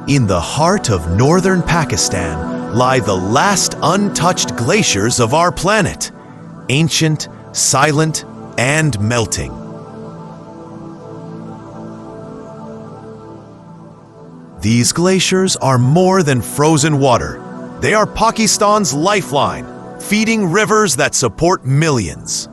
In the heart of northern Pakistan lie the last untouched glaciers of our planet, ancient, silent, and melting. These glaciers are more than frozen water. They are Pakistan's lifeline, feeding rivers that support millions.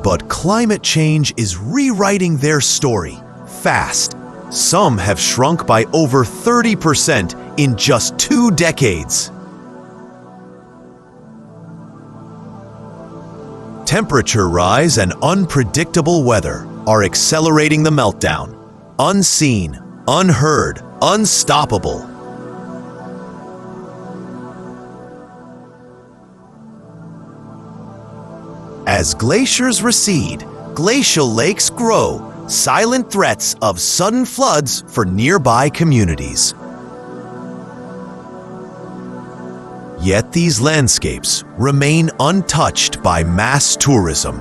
But climate change is rewriting their story fast. Some have shrunk by over 30% in just 2 decades. Temperature rise and unpredictable weather are accelerating the meltdown. Unseen, unheard, unstoppable. As glaciers recede, glacial lakes grow, silent threats of sudden floods for nearby communities. Yet these landscapes remain untouched by mass tourism,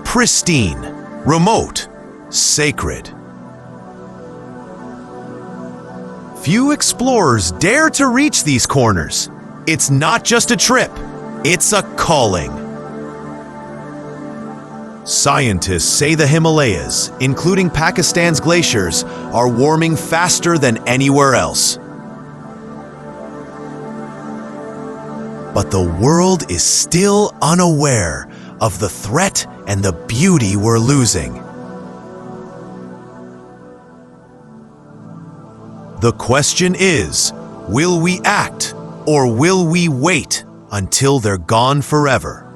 pristine, remote, sacred. Few explorers dare to reach these corners. It's not just a trip, it's a calling. Scientists say the Himalayas, including Pakistan's glaciers, are warming faster than anywhere else. But the world is still unaware of the threat and the beauty we're losing. The question is, will we act or will we wait until they're gone forever?